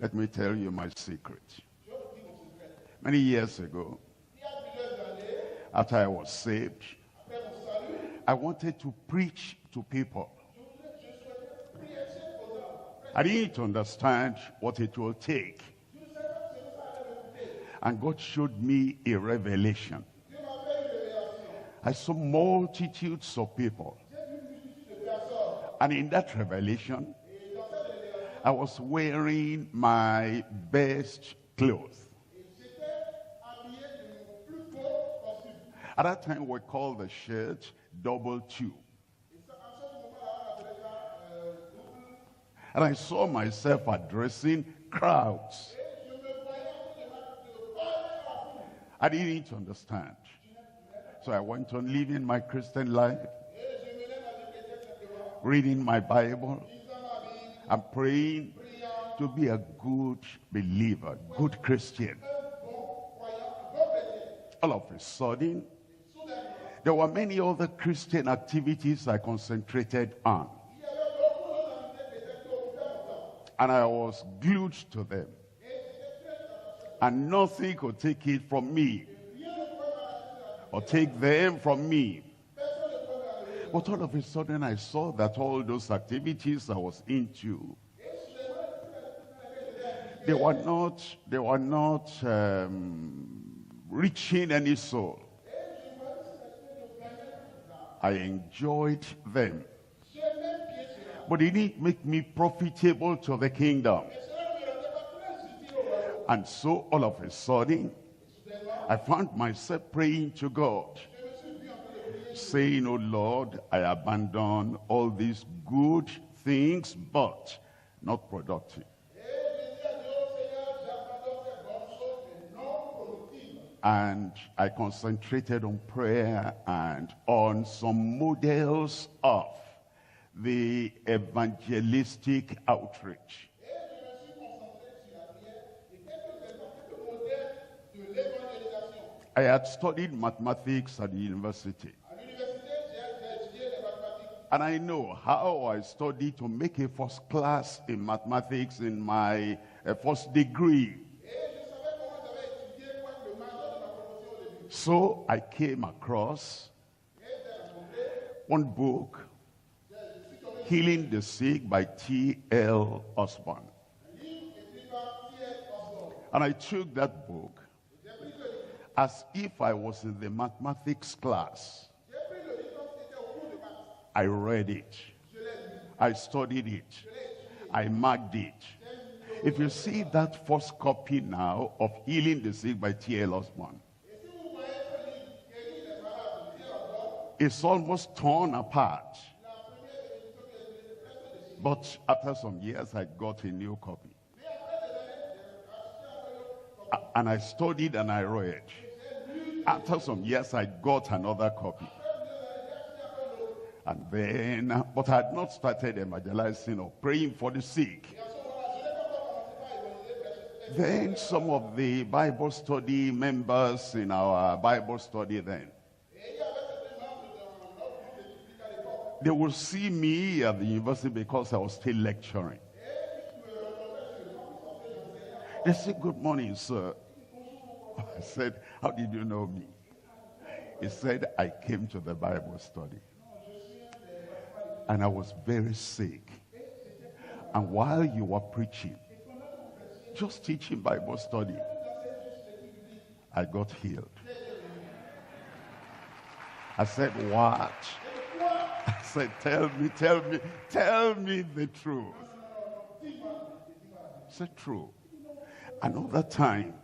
Let me tell you my secret. Many years ago, after I was saved, I wanted to preach to people. I didn't understand what it will take. And God showed me a revelation. I saw multitudes of people. And in that revelation, I was wearing my best clothes. At that time, we called the shirt double two. And I saw myself addressing crowds. I didn't understand. So I went on living my Christian life, reading my Bible, and praying to be a good believer, good Christian. All of a sudden, there were many other Christian activities I concentrated on. And I was glued to them. And nothing could take it from me, or take them from me. But all of a sudden I saw that all those activities I was into, they were not reaching any soul. I enjoyed them, but it didn't make me profitable to the kingdom. And so all of a sudden, I found myself praying to God, saying, "Oh Lord, I abandon all these good things, but not productive." And I concentrated on prayer and on some models of the evangelistic outreach. I had studied mathematics at the university. And I know how I studied to make a first class in mathematics in my first degree. So I came across one book, Healing the Sick by T.L. Osborne. And I took that book as if I was in the mathematics class. I read it. I studied it. I marked it. If you see that first copy now of Healing the Sick by T.L. Osborne, it's almost torn apart. But after some years, I got a new copy. And I studied and I read. After some years, I got another copy. And then, but I had not started evangelizing or praying for the sick. Then some of the Bible study members in our Bible study then, they will see me at the university because I was still lecturing. They said, "Good morning, sir." I said, "How did you know me?" He said, "I came to the Bible study. And I was very sick. And while you were preaching, just teaching Bible study, I got healed." I said, "What?" I said, tell me the truth." He said, "True." Another time,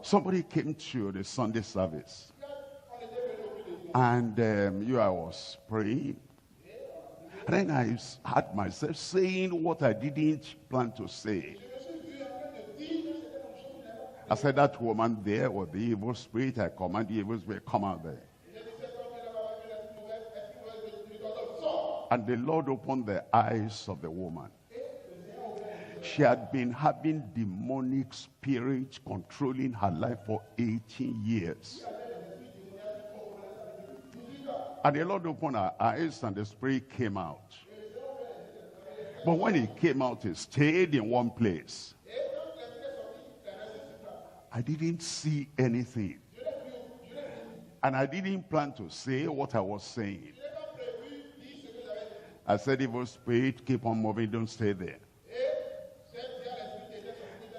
somebody came to the Sunday service. And I was praying. And then I had myself saying what I didn't plan to say. I said, "That woman there with the evil spirit, I command the evil spirit, come out there." And the Lord opened the eyes of the woman. She had been having demonic spirits controlling her life for 18 years. And the Lord opened her eyes and the spirit came out. But when it came out, it stayed in one place. I didn't see anything. And I didn't plan to say what I was saying. I said, evil spirit, keep on moving, don't stay there.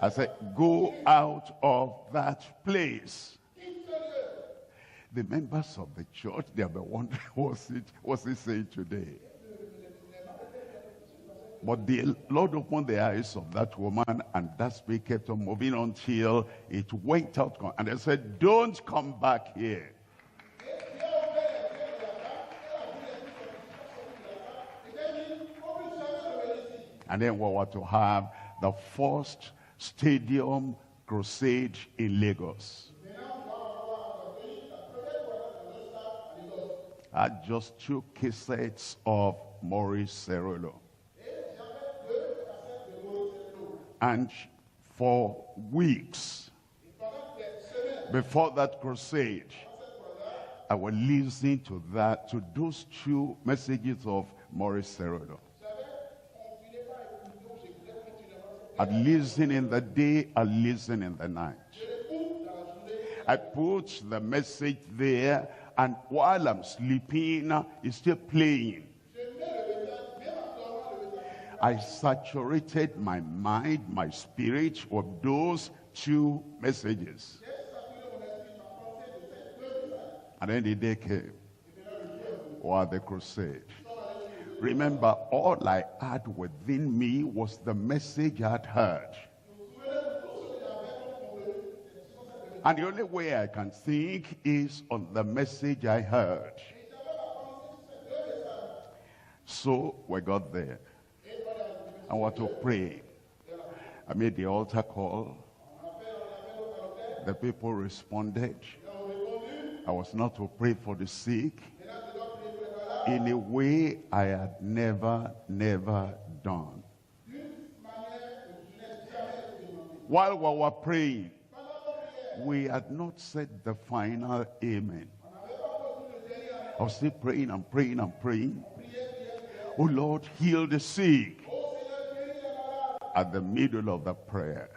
I said, go out of that place. The members of the church, they'll be wondering, what's he saying today? But the Lord opened the eyes of that woman, and that spirit kept on moving until it went out. And they said, don't come back here. And then we were to have the first stadium crusade in Lagos. I just 2 cassettes of Maurice Cerullo. And for weeks before that crusade, I was listening to those 2 messages of Maurice Cerullo. I'd listen in the day, I'd listen in the night. I put the message there, and while I'm sleeping, it's still playing. I saturated my mind, my spirit with those 2 messages. And then the day came, or the crusade. Remember, all I had within me was the message I'd heard. And the only way I can think is on the message I heard. So we got there. I want to pray. I made the altar call. The people responded. I was not to pray for the sick in a way I had never done. While we were praying, we had not said the final amen. I was still praying and praying and praying. Oh Lord, heal the sick. At the middle of the prayer,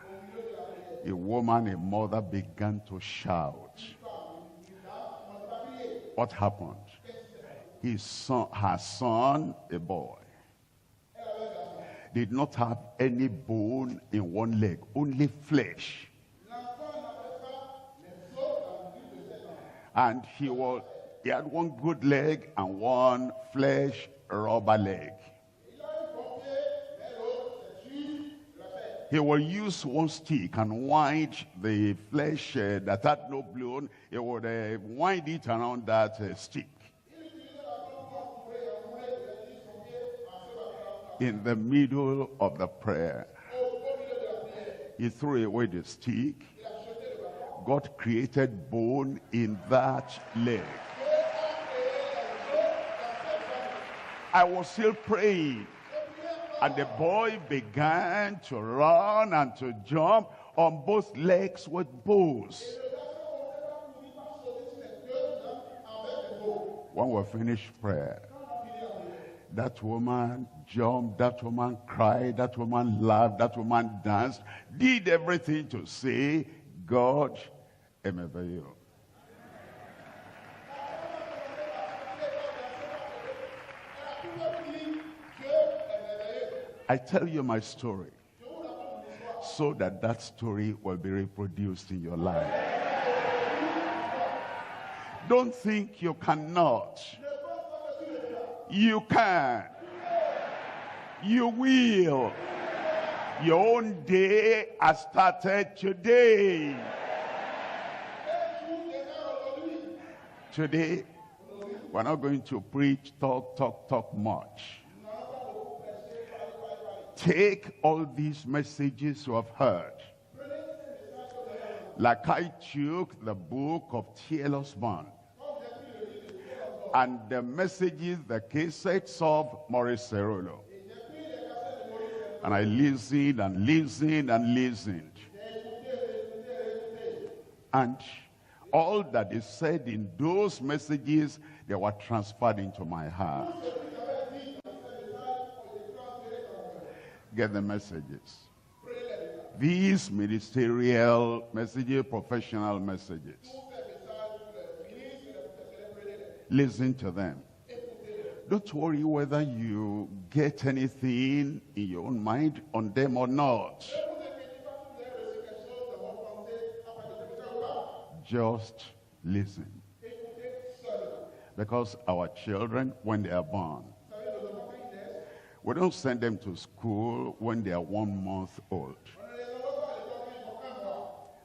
a woman, a mother began to shout. What happened? Her son, a boy, did not have any bone in one leg, only flesh. And he had one good leg and one flesh rubber leg. He will use one stick and wind the flesh that had no bone. He would wind it around that stick. In the middle of the prayer, he threw away the stick. God created bone in that leg. I was still praying, and the boy began to run and to jump on both legs with bones. When we finished prayer, that woman jumped, that woman cried, that woman laughed, that woman danced, did everything to say, God, emebe you. I tell you my story so that that story will be reproduced in your life. Don't think you cannot. You can. You will. Your own day has started today. Today, we're not going to preach, talk much. Take all these messages you have heard. Like I took the book of T.L. Osborne and the messages, the cassettes of Maurice Cerullo. And I listened and listened and listened. And all that is said in those messages, they were transferred into my heart. Get the messages. These ministerial messages, professional messages, listen to them. Don't worry whether you get anything in your own mind on them or not. Just listen. Because our children, when they are born, we don't send them to school when they are 1 month old.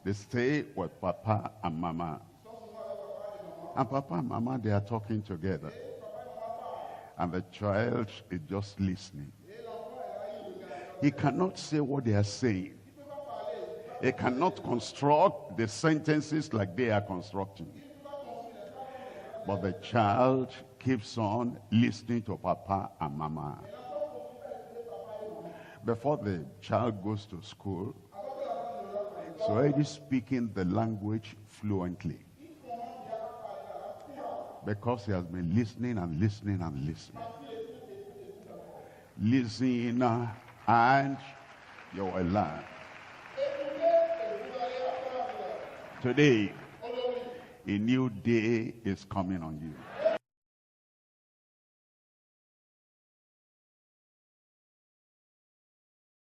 They stay with Papa and Mama. And Papa and Mama, they are talking together. And the child is just listening. He cannot say what they are saying. He cannot construct the sentences like they are constructing. But the child keeps on listening to Papa and Mama. Before the child goes to school, he's already speaking the language fluently. Because he has been listening and listening and listening. Listen and you will learn. Today, a new day is coming on you.